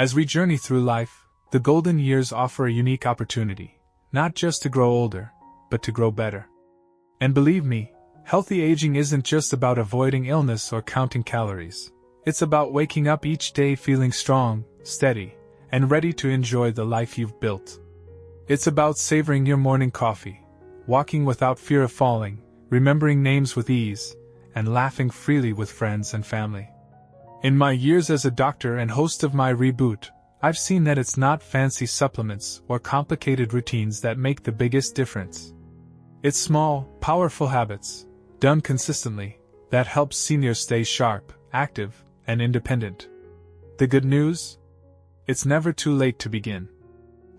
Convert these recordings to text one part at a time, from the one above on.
As we journey through life, the golden years offer a unique opportunity, not just to grow older, but to grow better. And believe me, healthy aging isn't just about avoiding illness or counting calories. It's about waking up each day feeling strong, steady, and ready to enjoy the life you've built. It's about savoring your morning coffee, walking without fear of falling, remembering names with ease, and laughing freely with friends and family. In my years as a doctor and host of my Reboot, I've seen that it's not fancy supplements or complicated routines that make the biggest difference. It's small, powerful habits, done consistently, that help seniors stay sharp, active, and independent. The good news? It's never too late to begin.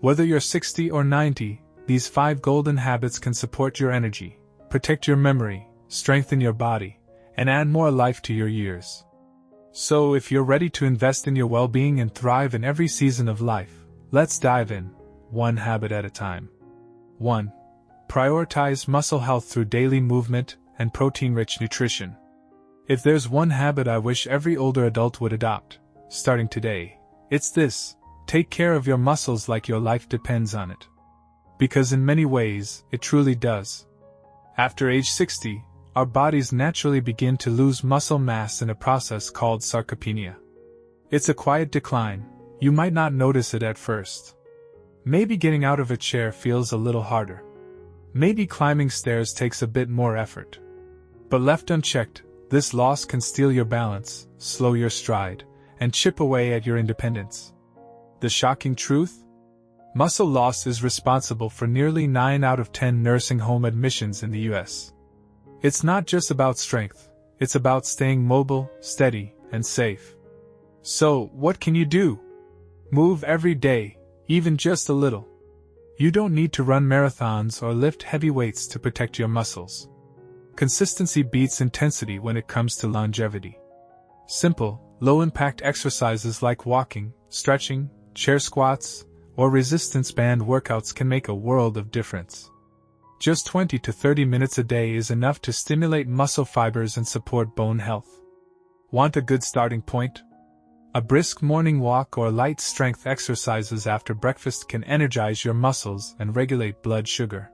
Whether you're 60 or 90, these 5 golden habits can support your energy, protect your memory, strengthen your body, and add more life to your years. So if you're ready to invest in your well-being and thrive in every season of life, let's dive in, one habit at a time. 1. Prioritize muscle health through daily movement and protein-rich nutrition. If there's one habit I wish every older adult would adopt, starting today, it's this: take care of your muscles like your life depends on it. Because in many ways, it truly does. After age 60, our bodies naturally begin to lose muscle mass in a process called sarcopenia. It's a quiet decline, you might not notice it at first. Maybe getting out of a chair feels a little harder. Maybe climbing stairs takes a bit more effort. But left unchecked, this loss can steal your balance, slow your stride, and chip away at your independence. The shocking truth? Muscle loss is responsible for nearly 9 out of 10 nursing home admissions in the US. It's not just about strength, it's about staying mobile, steady, and safe. So, what can you do? Move every day, even just a little. You don't need to run marathons or lift heavy weights to protect your muscles. Consistency beats intensity when it comes to longevity. Simple, low-impact exercises like walking, stretching, chair squats, or resistance band workouts can make a world of difference. Just 20 to 30 minutes a day is enough to stimulate muscle fibers and support bone health. Want a good starting point? A brisk morning walk or light strength exercises after breakfast can energize your muscles and regulate blood sugar.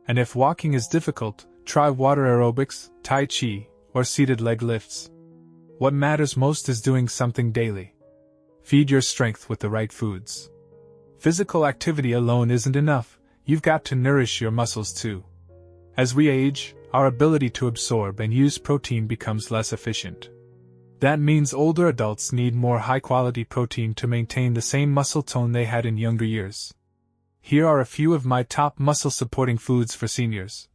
And if walking is difficult, try water aerobics, tai chi, or seated leg lifts. What matters most is doing something daily. Feed your strength with the right foods. Physical activity alone isn't enough. You've got to nourish your muscles too. As we age, our ability to absorb and use protein becomes less efficient. That means older adults need more high-quality protein to maintain the same muscle tone they had in younger years. Here are a few of my top muscle-supporting foods for seniors.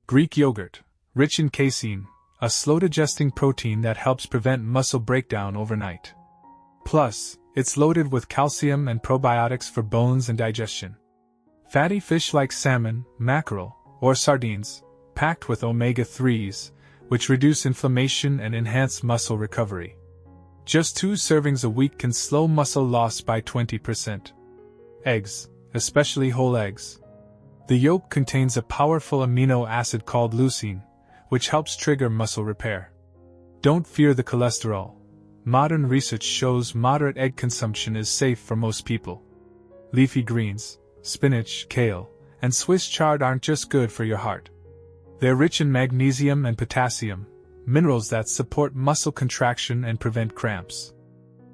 Greek yogurt, rich in casein, a slow-digesting protein that helps prevent muscle breakdown overnight. Plus, it's loaded with calcium and probiotics for bones and digestion. Fatty fish like salmon, mackerel, or sardines, packed with omega-3s, which reduce inflammation and enhance muscle recovery. Just 2 servings a week can slow muscle loss by 20%. Eggs, especially whole eggs. The yolk contains a powerful amino acid called leucine, which helps trigger muscle repair. Don't fear the cholesterol. Modern research shows moderate egg consumption is safe for most people. Leafy greens, spinach, kale, and Swiss chard aren't just good for your heart. They're rich in magnesium and potassium, minerals that support muscle contraction and prevent cramps.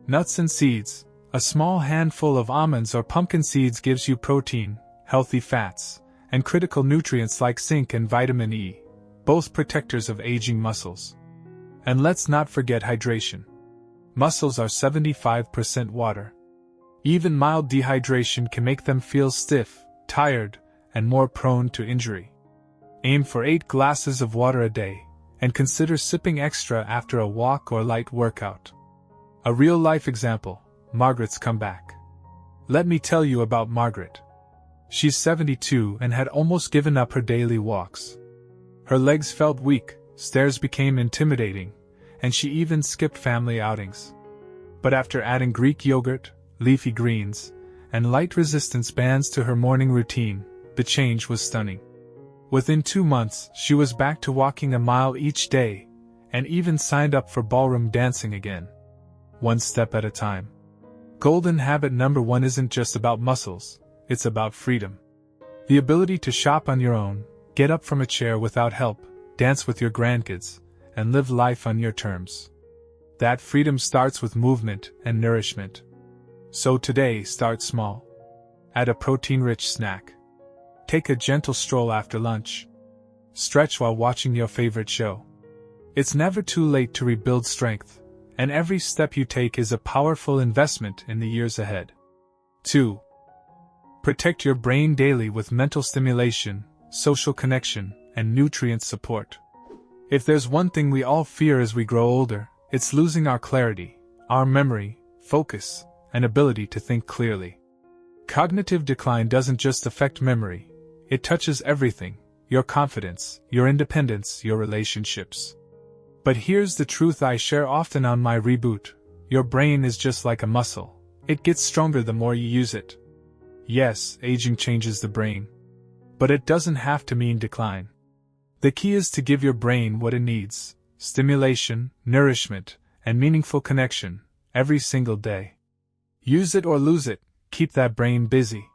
Nuts and seeds, a small handful of almonds or pumpkin seeds gives you protein, healthy fats, and critical nutrients like zinc and vitamin E, both protectors of aging muscles. And let's not forget hydration. Muscles are 75% water. Even mild dehydration can make them feel stiff, tired, and more prone to injury. Aim for 8 glasses of water a day, and consider sipping extra after a walk or light workout. A real-life example, Margaret's comeback. Let me tell you about Margaret. She's 72 and had almost given up her daily walks. Her legs felt weak, stairs became intimidating, and she even skipped family outings. But after adding Greek yogurt, leafy greens, and light resistance bands to her morning routine, the change was stunning. Within 2 months, she was back to walking a mile each day, and even signed up for ballroom dancing again. One step at a time. Golden habit number 1 isn't just about muscles, it's about freedom. The ability to shop on your own, get up from a chair without help, dance with your grandkids, and live life on your terms. That freedom starts with movement and nourishment. So today, start small. Add a protein-rich snack. Take a gentle stroll after lunch. Stretch while watching your favorite show. It's never too late to rebuild strength, and every step you take is a powerful investment in the years ahead. 2. Protect your brain daily with mental stimulation, social connection, and nutrient support. If there's one thing we all fear as we grow older, it's losing our clarity, our memory, focus, and ability to think clearly. Cognitive decline doesn't just affect memory, it touches everything: your confidence, your independence, your relationships. But here's the truth I share often on my Reboot: your brain is just like a muscle. It gets stronger the more you use it. Yes, aging changes the brain. But it doesn't have to mean decline. The key is to give your brain what it needs: stimulation, nourishment, and meaningful connection, every single day. Use it or lose it, keep that brain busy.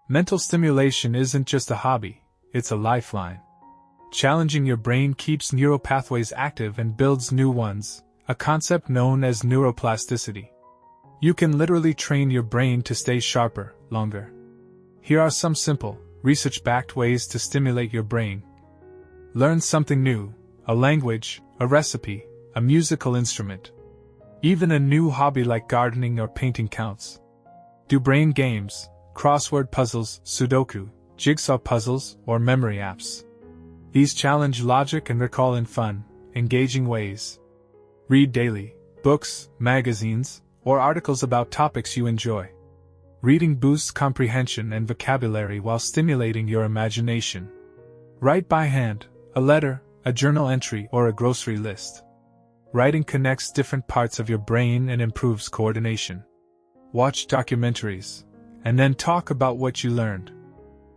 Mental stimulation isn't just a hobby, it's a lifeline. Challenging your brain keeps neural pathways active and builds new ones, a concept known as neuroplasticity. You can literally train your brain to stay sharper, longer. Here are some simple, research-backed ways to stimulate your brain. Learn something new: a language, a recipe, a musical instrument. Even a new hobby like gardening or painting counts. Do brain games, crossword puzzles, Sudoku, jigsaw puzzles, or memory apps. These challenge logic and recall in fun, engaging ways. Read daily, books, magazines, or articles about topics you enjoy. Reading boosts comprehension and vocabulary while stimulating your imagination. Write by hand, a letter, a journal entry, or a grocery list. Writing connects different parts of your brain and improves coordination. Watch documentaries, and then talk about what you learned.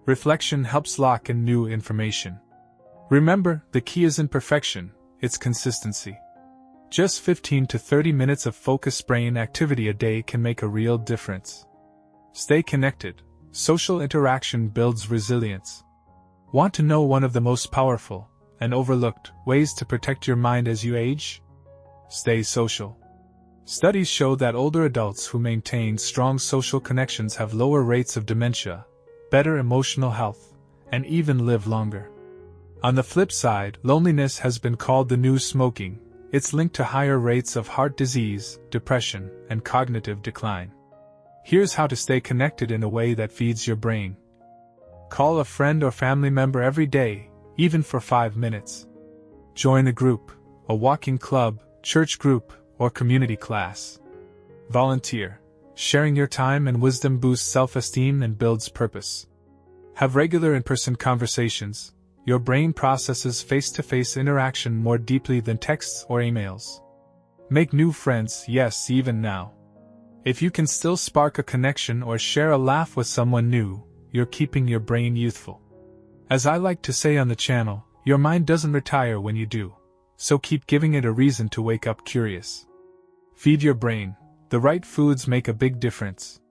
Reflection helps lock in new information. Remember, the key isn't perfection, it's consistency. Just 15 to 30 minutes of focused brain activity a day can make a real difference. Stay connected. Social interaction builds resilience. Want to know one of the most powerful and overlooked ways to protect your mind as you age? Stay social. Studies show that older adults who maintain strong social connections have lower rates of dementia, better emotional health, and even live longer. On the flip side, loneliness has been called the new smoking. It's linked to higher rates of heart disease, depression, and cognitive decline. Here's how to stay connected in a way that feeds your brain. Call a friend or family member every day, even for 5 minutes. Join a group, a walking club, church group, or community class. Volunteer. Sharing your time and wisdom boosts self-esteem and builds purpose. Have regular in-person conversations. Your brain processes face-to-face interaction more deeply than texts or emails. Make new friends, yes, even now. If you can still spark a connection or share a laugh with someone new, you're keeping your brain youthful. As I like to say on the channel, your mind doesn't retire when you do, so keep giving it a reason to wake up curious. Feed your brain. The right foods make a big difference.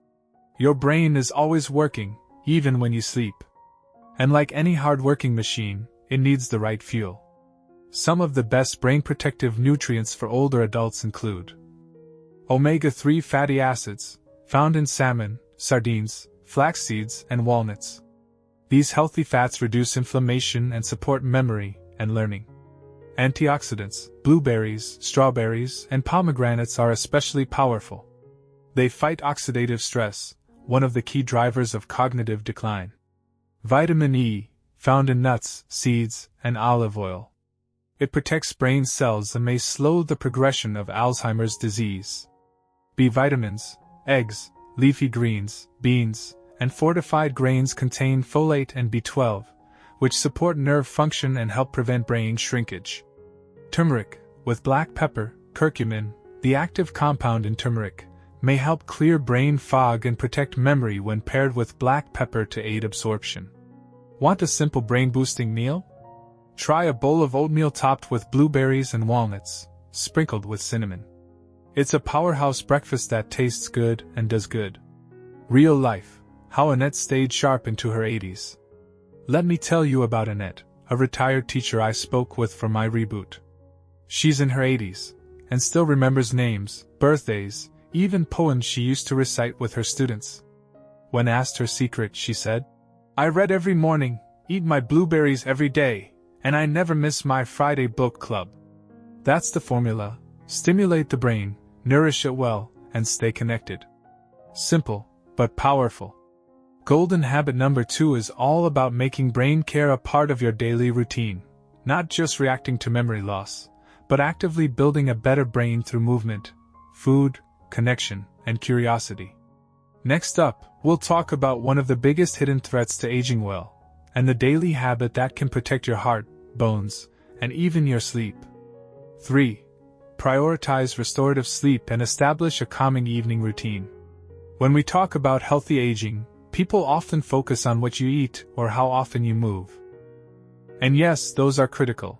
Your brain is always working, even when you sleep. And like any hard-working machine, it needs the right fuel. Some of the best brain-protective nutrients for older adults include omega-3 fatty acids, found in salmon, sardines, flax seeds, and walnuts. These healthy fats reduce inflammation and support memory and learning. Antioxidants, blueberries, strawberries, and pomegranates are especially powerful. They fight oxidative stress, one of the key drivers of cognitive decline. Vitamin E, found in nuts, seeds, and olive oil. It protects brain cells and may slow the progression of Alzheimer's disease. B vitamins, eggs, leafy greens, beans, and fortified grains contain folate and B12, which support nerve function and help prevent brain shrinkage. Turmeric, with black pepper, curcumin, the active compound in turmeric, may help clear brain fog and protect memory when paired with black pepper to aid absorption. Want a simple brain-boosting meal? Try a bowl of oatmeal topped with blueberries and walnuts, sprinkled with cinnamon. It's a powerhouse breakfast that tastes good and does good. Real life, how Annette stayed sharp into her 80s. Let me tell you about Annette, a retired teacher I spoke with for my reboot. She's in her 80s, and still remembers names, birthdays, even poems she used to recite with her students. When asked her secret, she said, "I read every morning, eat my blueberries every day, and I never miss my Friday book club." That's the formula: stimulate the brain, nourish it well, and stay connected. Simple, but powerful. Golden habit number 2 is all about making brain care a part of your daily routine, not just reacting to memory loss, but actively building a better brain through movement, food, connection, and curiosity. Next up, we'll talk about one of the biggest hidden threats to aging well, and the daily habit that can protect your heart, bones, and even your sleep. 3. Prioritize restorative sleep and establish a calming evening routine. When we talk about healthy aging, people often focus on what you eat or how often you move. And yes, those are critical.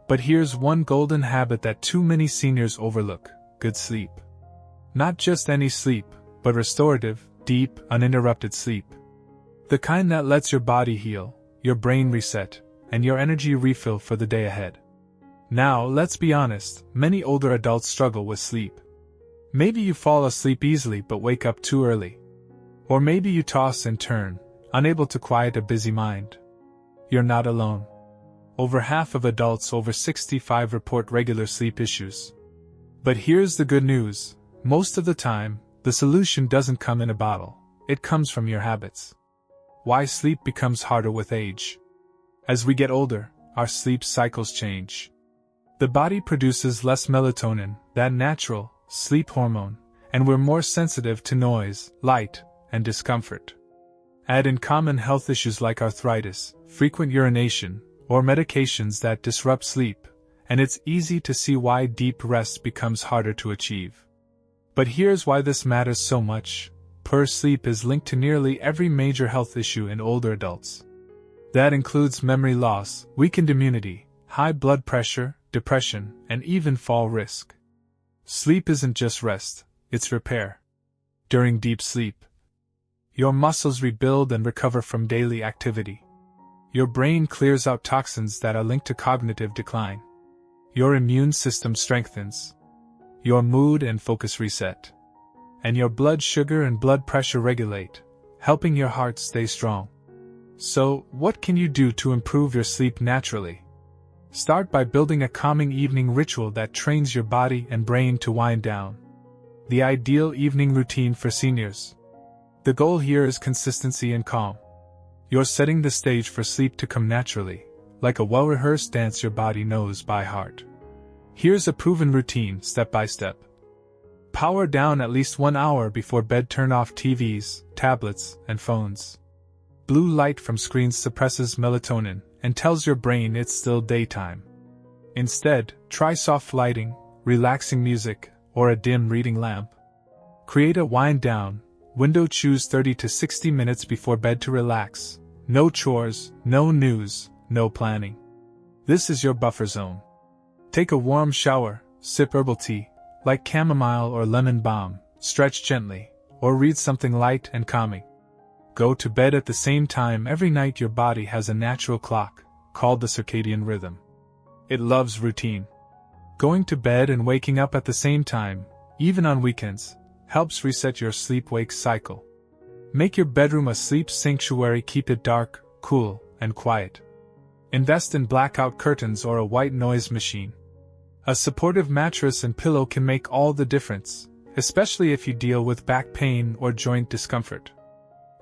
But here's one golden habit that too many seniors overlook: good sleep. Not just any sleep, but restorative, deep, uninterrupted sleep. The kind that lets your body heal, your brain reset, and your energy refill for the day ahead. Now, let's be honest, many older adults struggle with sleep. Maybe you fall asleep easily but wake up too early. Or maybe you toss and turn, unable to quiet a busy mind. You're not alone. Over half of adults over 65 report regular sleep issues. But here's the good news: most of the time, the solution doesn't come in a bottle, it comes from your habits. Why sleep becomes harder with age. As we get older, our sleep cycles change. The body produces less melatonin, that natural sleep hormone, and we're more sensitive to noise, light, and discomfort. Add in common health issues like arthritis, frequent urination, or medications that disrupt sleep, and it's easy to see why deep rest becomes harder to achieve. But here's why this matters so much: poor sleep is linked to nearly every major health issue in older adults. That includes memory loss, weakened immunity, high blood pressure, depression, and even fall risk. Sleep isn't just rest, it's repair. During deep sleep, your muscles rebuild and recover from daily activity. Your brain clears out toxins that are linked to cognitive decline. Your immune system strengthens. Your mood and focus reset. And your blood sugar and blood pressure regulate, helping your heart stay strong. So, what can you do to improve your sleep naturally? Start by building a calming evening ritual that trains your body and brain to wind down. The ideal evening routine for seniors. The goal here is consistency and calm. You're setting the stage for sleep to come naturally, like a well-rehearsed dance your body knows by heart. Here's a proven routine, step by step. Power down at least 1 hour before bed. Turn off TVs, tablets, and phones. Blue light from screens suppresses melatonin and tells your brain it's still daytime. Instead, try soft lighting, relaxing music, or a dim reading lamp. Create a wind-down window. Choose 30 to 60 minutes before bed to relax. No chores, no news, no planning. This is your buffer zone. Take a warm shower, sip herbal tea, like chamomile or lemon balm, stretch gently, or read something light and calming. Go to bed at the same time every night. Your body has a natural clock, called the circadian rhythm. It loves routine. Going to bed and waking up at the same time, even on weekends, helps reset your sleep-wake cycle. Make your bedroom a sleep sanctuary. Keep it dark, cool, and quiet. Invest in blackout curtains or a white noise machine. A supportive mattress and pillow can make all the difference, especially if you deal with back pain or joint discomfort.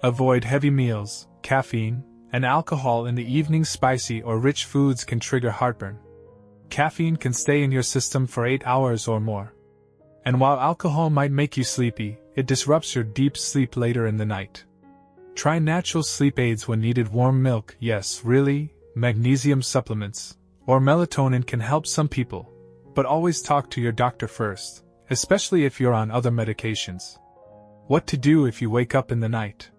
Avoid heavy meals, caffeine, and alcohol in the evening. Spicy or rich foods can trigger heartburn. Caffeine can stay in your system for 8 hours or more. And while alcohol might make you sleepy, it disrupts your deep sleep later in the night. Try natural sleep aids when needed. Warm milk, yes, really, magnesium supplements, or melatonin can help some people, but always talk to your doctor first, especially if you're on other medications. What to do if you wake up in the night?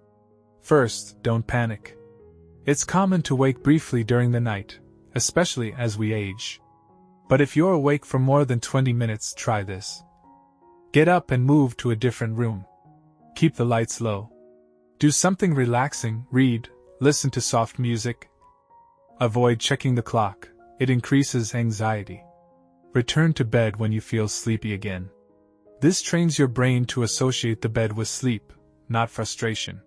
First, don't panic. It's common to wake briefly during the night, especially as we age. But if you're awake for more than 20 minutes, try this. Get up and move to a different room. Keep the lights low. Do something relaxing, read, listen to soft music. Avoid checking the clock, it increases anxiety. Return to bed when you feel sleepy again. This trains your brain to associate the bed with sleep, not frustration.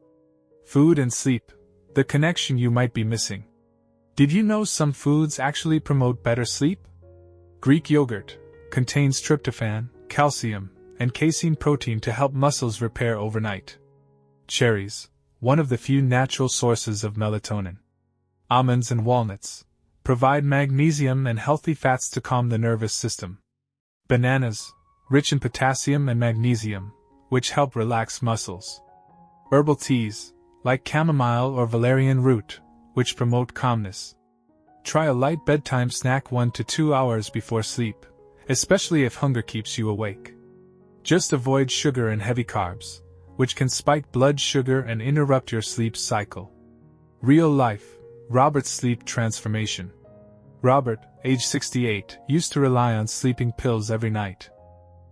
Food and sleep, the connection you might be missing. Did you know some foods actually promote better sleep? Greek yogurt contains tryptophan, calcium, and casein protein to help muscles repair overnight. Cherries, one of the few natural sources of melatonin. Almonds and walnuts provide magnesium and healthy fats to calm the nervous system. Bananas, rich in potassium and magnesium, which help relax muscles. Herbal teas, like chamomile or valerian root, which promote calmness. Try a light bedtime snack 1 to 2 hours before sleep, especially if hunger keeps you awake. Just avoid sugar and heavy carbs, which can spike blood sugar and interrupt your sleep cycle. Real life, Robert's sleep transformation. Robert, age 68, used to rely on sleeping pills every night.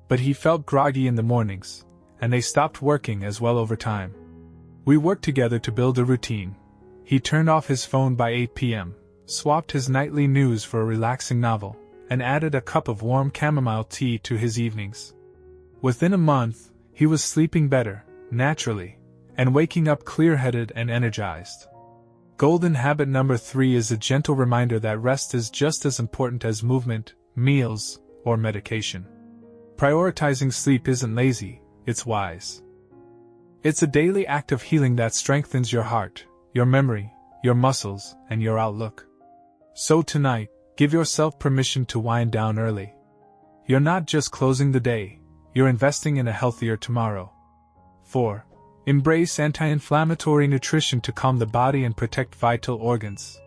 But he felt groggy in the mornings, and they stopped working as well over time. We worked together to build a routine. He turned off his phone by 8 p.m., swapped his nightly news for a relaxing novel, and added a cup of warm chamomile tea to his evenings. Within a month, he was sleeping better, naturally, and waking up clear-headed and energized. Golden habit number 3 is a gentle reminder that rest is just as important as movement, meals, or medication. Prioritizing sleep isn't lazy, it's wise. It's a daily act of healing that strengthens your heart, your memory, your muscles, and your outlook. So tonight, give yourself permission to wind down early. You're not just closing the day, you're investing in a healthier tomorrow. 4. Embrace anti-inflammatory nutrition to calm the body and protect vital organs.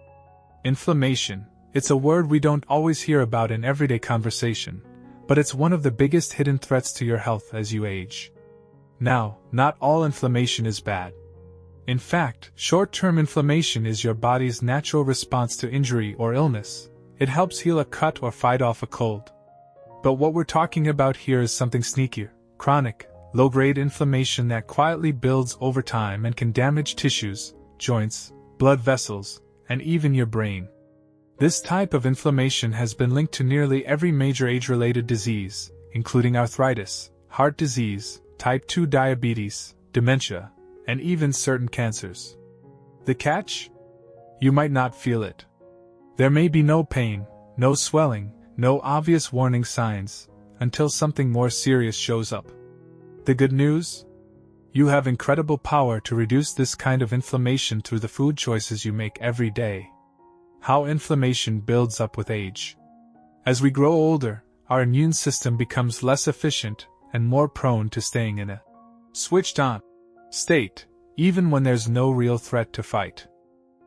Inflammation, it's a word we don't always hear about in everyday conversation, but it's one of the biggest hidden threats to your health as you age. Now, not all inflammation is bad. In fact, short-term inflammation is your body's natural response to injury or illness. It helps heal a cut or fight off a cold. But what we're talking about here is something sneakier, chronic, low-grade inflammation that quietly builds over time and can damage tissues, joints, blood vessels, and even your brain. This type of inflammation has been linked to nearly every major age-related disease, including arthritis, heart disease, type 2 diabetes, dementia, and even certain cancers. The catch? You might not feel it. There may be no pain, no swelling, no obvious warning signs, until something more serious shows up. The good news? You have incredible power to reduce this kind of inflammation through the food choices you make every day. How inflammation builds up with age. As we grow older, our immune system becomes less efficient and more prone to staying in a switched-on state, even when there's no real threat to fight.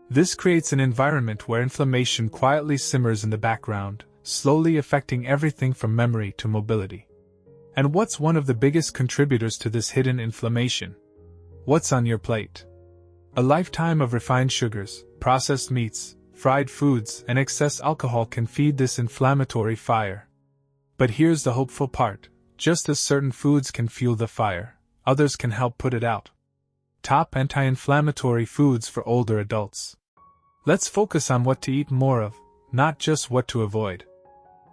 This creates an environment where inflammation quietly simmers in the background, slowly affecting everything from memory to mobility. And what's one of the biggest contributors to this hidden inflammation? What's on your plate? A lifetime of refined sugars, processed meats, fried foods, and excess alcohol can feed this inflammatory fire. But here's the hopeful part. Just as certain foods can fuel the fire, others can help put it out. Top anti-inflammatory foods for older adults. Let's focus on what to eat more of, not just what to avoid.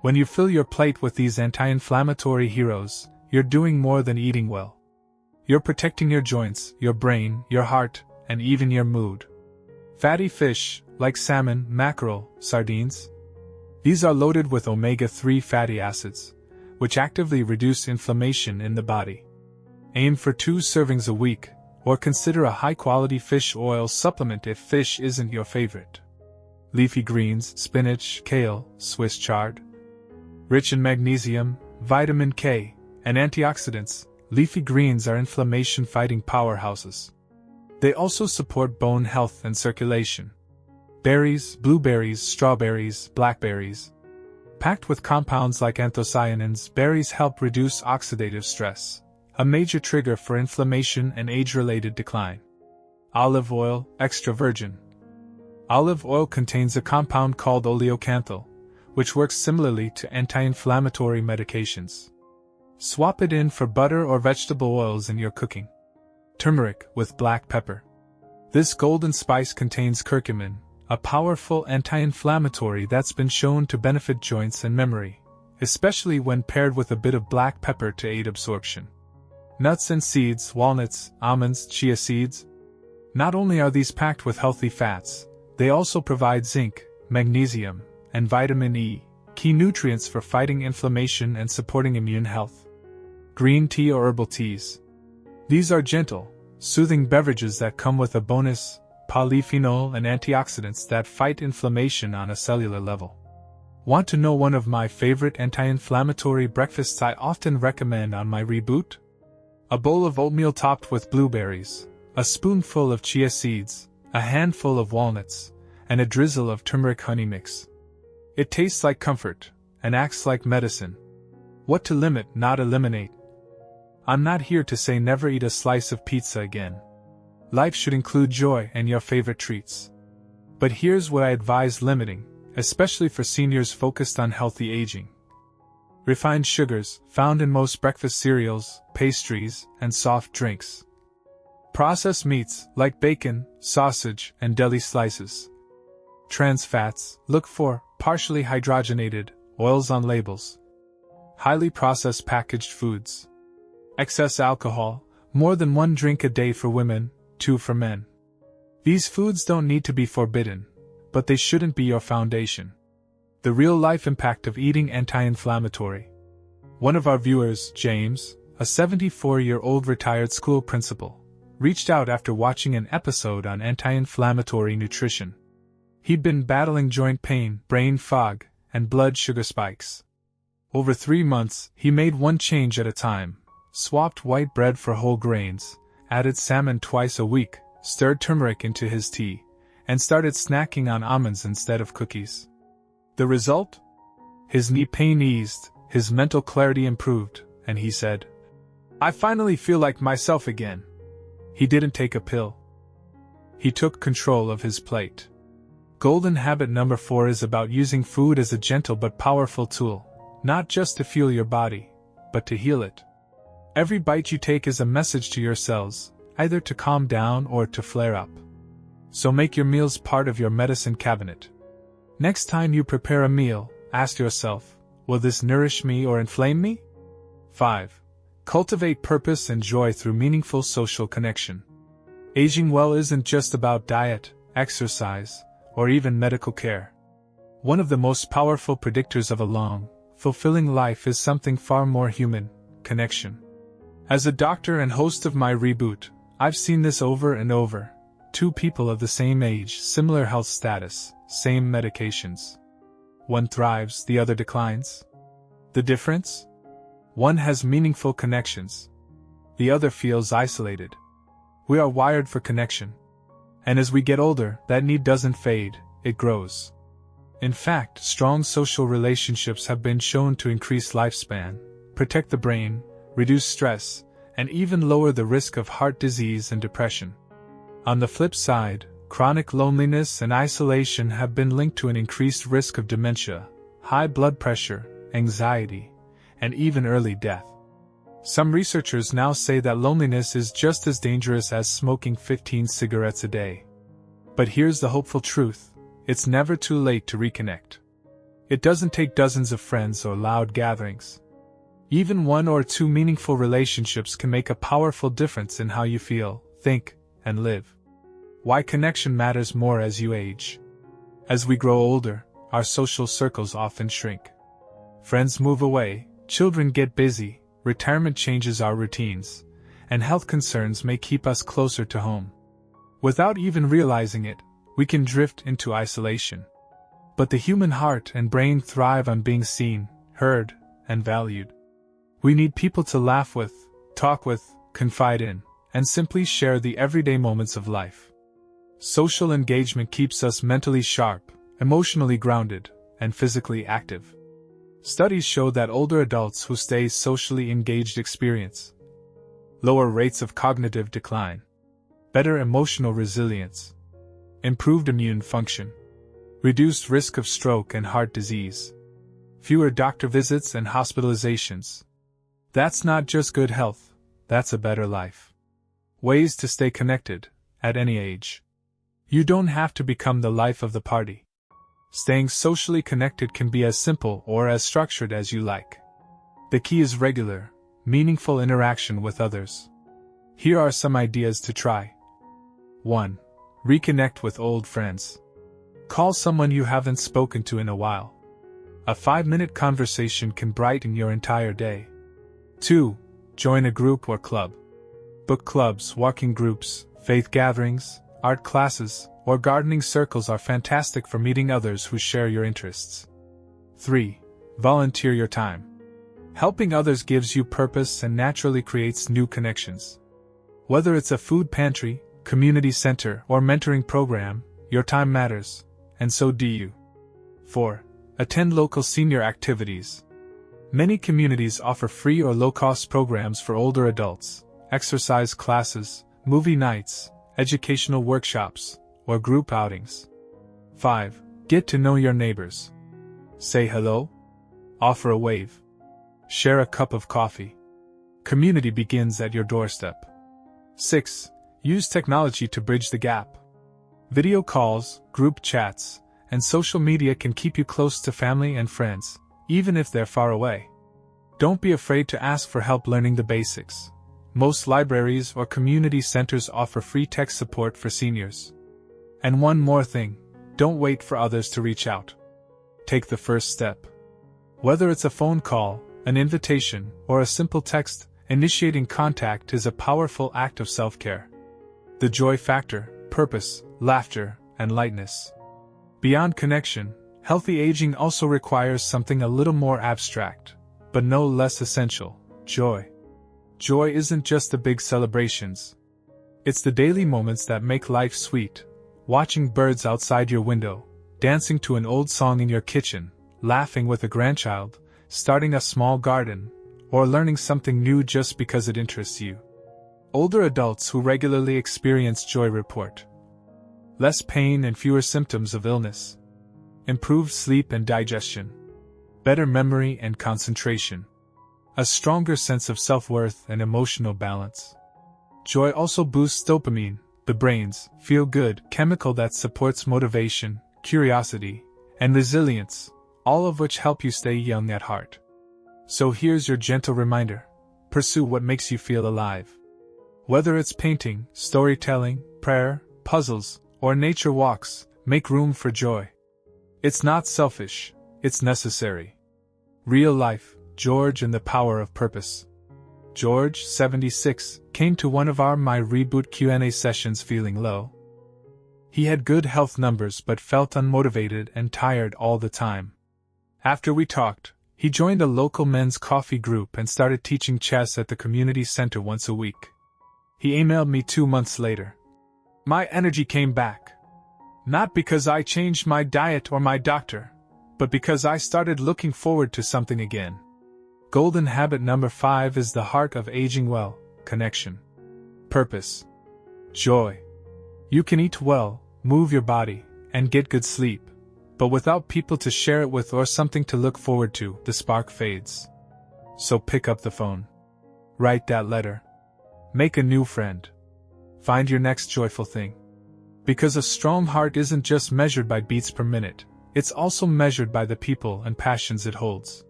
When you fill your plate with these anti-inflammatory heroes, you're doing more than eating well. You're protecting your joints, your brain, your heart, and even your mood. Fatty fish, like salmon, mackerel, sardines. These are loaded with omega-3 fatty acids, which actively reduce inflammation in the body. Aim for 2 servings a week, or consider a high-quality fish oil supplement if fish isn't your favorite. Leafy greens, spinach, kale, Swiss chard. Rich in magnesium, vitamin K, and antioxidants, leafy greens are inflammation-fighting powerhouses. They also support bone health and circulation. Berries, blueberries, strawberries, blackberries. Packed with compounds like anthocyanins, berries help reduce oxidative stress, a major trigger for inflammation and age-related decline. Olive oil, extra virgin. Olive oil contains a compound called oleocanthal, which works similarly to anti-inflammatory medications. Swap it in for butter or vegetable oils in your cooking. Turmeric with black pepper. This golden spice contains curcumin, a powerful anti-inflammatory that's been shown to benefit joints and memory, especially when paired with a bit of black pepper to aid absorption. Nuts and seeds, walnuts, almonds, chia seeds. Not only are these packed with healthy fats, they also provide zinc, magnesium, and vitamin E, key nutrients for fighting inflammation and supporting immune health. Green tea or herbal teas. These are gentle, soothing beverages that come with a bonus, polyphenol and antioxidants that fight inflammation on a cellular level. Want to know one of my favorite anti-inflammatory breakfasts I often recommend on my Reboot? A bowl of oatmeal topped with blueberries, a spoonful of chia seeds, a handful of walnuts, and a drizzle of turmeric honey mix. It tastes like comfort, and acts like medicine. What to limit, not eliminate. I'm not here to say never eat a slice of pizza again. Life should include joy and your favorite treats. But here's what I advise limiting, especially for seniors focused on healthy aging. Refined sugars, found in most breakfast cereals, pastries, and soft drinks. Processed meats, like bacon, sausage, and deli slices. Trans fats, look for partially hydrogenated oils on labels. Highly processed packaged foods. Excess alcohol, more than 1 drink a day for women, 2 for men. These foods don't need to be forbidden, but they shouldn't be your foundation. The real-life impact of eating anti-inflammatory. One of our viewers, James, a 74-year-old retired school principal, reached out after watching an episode on anti-inflammatory nutrition. He'd been battling joint pain, brain fog, and blood sugar spikes. Over 3 months, he made one change at a time, swapped white bread for whole grains, added salmon twice a week, stirred turmeric into his tea, and started snacking on almonds instead of cookies. The result? His knee pain eased, his mental clarity improved, and he said, "I finally feel like myself again." He didn't take a pill. He took control of his plate. Golden habit number 4 is about using food as a gentle but powerful tool, not just to fuel your body, but to heal it. Every bite you take is a message to your cells, either to calm down or to flare up. So make your meals part of your medicine cabinet. Next time you prepare a meal, ask yourself, will this nourish me or inflame me? 5. Cultivate purpose and joy through meaningful social connection. Aging well isn't just about diet, exercise, or even medical care. One of the most powerful predictors of a long, fulfilling life is something far more human: connection. As a doctor and host of my Reboot, I've seen this over and over. 2 people of the same age, similar health status, same medications. One thrives, the other declines. The difference? One has meaningful connections. The other feels isolated. We are wired for connection. And as we get older, that need doesn't fade, it grows. In fact, strong social relationships have been shown to increase lifespan, protect the brain, reduce stress, and even lower the risk of heart disease and depression. On the flip side, chronic loneliness and isolation have been linked to an increased risk of dementia, high blood pressure, anxiety, and even early death. Some researchers now say that loneliness is just as dangerous as smoking 15 cigarettes a day. But here's the hopeful truth: it's never too late to reconnect. It doesn't take dozens of friends or loud gatherings. Even 1 or 2 meaningful relationships can make a powerful difference in how you feel, think, and live. Why connection matters more as you age. As we grow older, our social circles often shrink. Friends move away, children get busy, retirement changes our routines, and health concerns may keep us closer to home. Without even realizing it, we can drift into isolation. But the human heart and brain thrive on being seen, heard, and valued. We need people to laugh with, talk with, confide in, and simply share the everyday moments of life. Social engagement keeps us mentally sharp, emotionally grounded, and physically active. Studies show that older adults who stay socially engaged experience lower rates of cognitive decline, better emotional resilience, improved immune function, reduced risk of stroke and heart disease, fewer doctor visits and hospitalizations. That's not just good health, that's a better life. Ways to stay connected, at any age. You don't have to become the life of the party. Staying socially connected can be as simple or as structured as you like. The key is regular, meaningful interaction with others. Here are some ideas to try. 1. Reconnect with old friends. Call someone you haven't spoken to in a while. A 5-minute conversation can brighten your entire day. 2. Join a group or club. Book clubs, walking groups, faith gatherings, art classes, or gardening circles are fantastic for meeting others who share your interests. 3. Volunteer your time. Helping others gives you purpose and naturally creates new connections. Whether it's a food pantry, community center, or mentoring program, your time matters, and so do you. 4. Attend local senior activities. Many communities offer free or low-cost programs for older adults, exercise classes, movie nights, educational workshops, or group outings. 5. Get to know your neighbors. Say hello. Offer a wave. Share a cup of coffee. Community begins at your doorstep. 6. Use technology to bridge the gap. Video calls, group chats, and social media can keep you close to family and friends, even if they're far away. Don't be afraid to ask for help learning the basics. Most libraries or community centers offer free tech support for seniors. And one more thing, don't wait for others to reach out. Take the first step. Whether it's a phone call, an invitation, or a simple text, initiating contact is a powerful act of self-care. The joy factor, purpose, laughter, and lightness. Beyond connection, healthy aging also requires something a little more abstract, but no less essential: joy. Joy isn't just the big celebrations. It's the daily moments that make life sweet. Watching birds outside your window, dancing to an old song in your kitchen, laughing with a grandchild, starting a small garden, or learning something new just because it interests you. Older adults who regularly experience joy report less pain and fewer symptoms of illness, improved sleep and digestion, better memory and concentration, a stronger sense of self-worth and emotional balance. Joy also boosts dopamine, the brain's feel-good chemical that supports motivation, curiosity, and resilience, all of which help you stay young at heart. So here's your gentle reminder: pursue what makes you feel alive. Whether it's painting, storytelling, prayer, puzzles, or nature walks, make room for joy. It's not selfish, it's necessary. Real life, George and the Power of Purpose. George, 76, came to one of our My Reboot Q&A sessions feeling low. He had good health numbers but felt unmotivated and tired all the time. After we talked, he joined a local men's coffee group and started teaching chess at the community center once a week. He emailed me 2 months later. My energy came back. Not because I changed my diet or my doctor, but because I started looking forward to something again. Golden habit number 5 is the heart of aging well: connection. Purpose. Joy. You can eat well, move your body, and get good sleep, but without people to share it with or something to look forward to, the spark fades. So pick up the phone. Write that letter. Make a new friend. Find your next joyful thing. Because a strong heart isn't just measured by beats per minute, it's also measured by the people and passions it holds.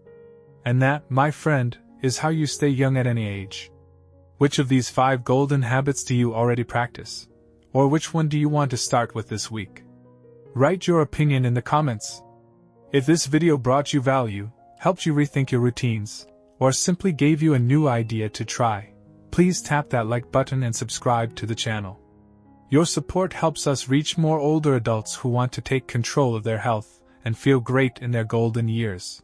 And that, my friend, is how you stay young at any age. Which of these 5 golden habits do you already practice? Or which one do you want to start with this week? Write your opinion in the comments. If this video brought you value, helped you rethink your routines, or simply gave you a new idea to try, please tap that like button and subscribe to the channel. Your support helps us reach more older adults who want to take control of their health and feel great in their golden years.